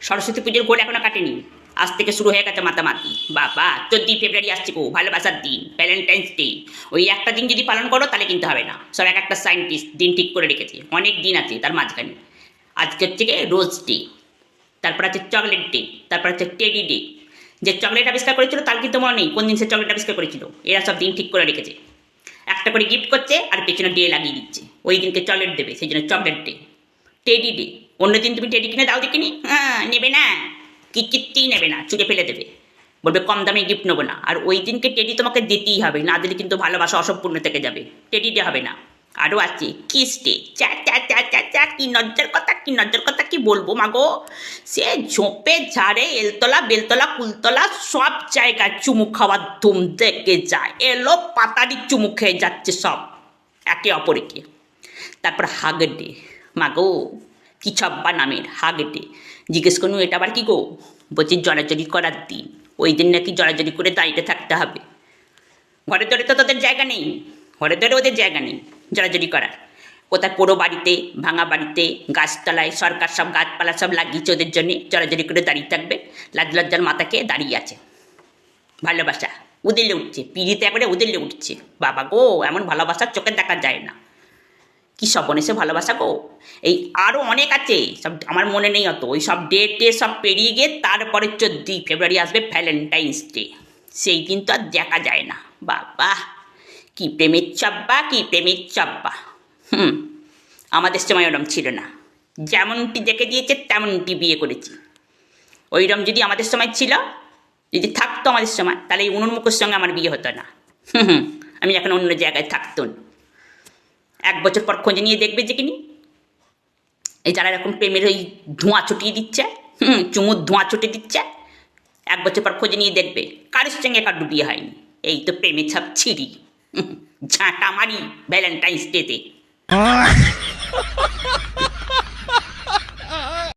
সরস্বতী পুজোর গোল এখনো কাটেনি, আজ থেকে শুরু হয়ে গেছে মাতামাতি। বাবা 14 ফেব্রুয়ারি আসছে গো, ভালোবাসার দিন, ভ্যালেন্টাইন্স ডে। ওই একটা দিন যদি পালন করো তাহলে কিন্তু হবে না। সব এক একটা সায়েন্টিস্ট দিন ঠিক করে রেখেছে, অনেক দিন আছে তার মাঝখানে। আজকে হচ্ছে গিয়ে রোজ ডে, তারপর আছে চকলেট ডে, তারপর আছে টেডি ডে। যে চকলেট আবিষ্কার করেছিল তার কিন্তু মনে নেই কোন দিন সে চকলেট আবিষ্কার করেছিল। এরা সব দিন ঠিক করে রেখেছে, একটা করে গিফট করছে আর পেছনে ডে লাগিয়ে দিচ্ছে। ওই দিনকে চকলেট দেবে, সেই জন্য চকলেট ডে। টেডি ডে, অন্যদিন তুমি টেডি কিনে দাও দেখিনি, হ্যাঁ নেবে না, কিচ্ছুটি নেবে না, ছুঁড়ে ফেলে দেবে, বলবে কম দামে গিফট নেবো না। আর ওই দিনকে টেডি তোমাকে দিতেই হবে, না দিলে কিন্তু ভালোবাসা অসম্পূর্ণ থেকে যাবে। টেডি ডে হবে না। আরও আছে কিস ডে, চা চা চা চা চা, কি নজ্জার কথা, কি নজ্জার কথা, কি বলবো মাগো। সে ঝোপে ঝাড়ে এলতলা বেলতলা কুলতলা সব জায়গায় চুমু খাওয়ার ধুম দেখে যায়। এলো পাতারি চুমু খেয়ে যাচ্ছে সব একে অপরকে। তারপর হাগ ডে, মাগো কি ছব্বা নামের হাগ ডে। জিজ্ঞেস করুন এটা আবার কি গো, বলছি জড়াজড়ি করার দিন। ওই দিন নাকি জড়াজড়ি করে দাঁড়িয়ে থাকতে হবে। ঘরে দরে তো তোদের জায়গা নেই, ঘরে দরে ওদের জায়গা নেই জড়াজড়ি করার। কোথায় পোড়ো বাড়িতে, ভাঙা বাড়িতে, গাছতলায় সরকার সব গাছপালা সব লাগিয়েছে ওদের জন্যে, জড়াজড়ি করে দাঁড়িয়ে থাকবে। লাজ লজ্জার মাথাকে দাঁড়িয়ে আছে। ভালোবাসা উদেলে উঠছে, পিড়িতে একবারে উদেলে উঠছে। বাবা গো, এমন ভালোবাসা চোখে দেখা যায় না। কি সব বনেছে ভালোবাসা গো। এই আরও অনেক আছে, সব আমার মনে নেই অত। ওই সব ডেটে সব পেরিয়ে গিয়ে তারপরে 14 ফেব্রুয়ারি আসবে ভ্যালেন্টাইন্স ডে। সেই দিন তো আর দেখা যায় না। বাবা কি প্রেমের চাব্বা, কি প্রেমের চাব্বা। আমাদের সময় ওরম ছিল না, যেমনটি দেখে দিয়েছে তেমনটি বিয়ে করেছি। ওইরম যদি আমাদের সময় ছিল, যদি থাকতো আমাদের সময়, তাহলে এই উনুন্মুখের সঙ্গে আমার বিয়ে হতো না। আমি এখন অন্য জায়গায় থাকতো না। 1 বছর পর খোঁজ নিয়ে দেখবে যে কিনি এই যারা এরকম প্রেমের ওই ধোঁয়া ছুটিয়ে দিচ্ছে, চুমুর ধোঁয়া ছুটিয়ে দিচ্ছে, 1 বছর পর খোঁজ নিয়ে দেখবে কারোর সঙ্গে কারোর বিয়ে হয়নি। এই তো প্রেমের ছাপ ছিঁড়ি, ঝাঁটা মারি ভ্যালেন্টাইন্স ডেতে।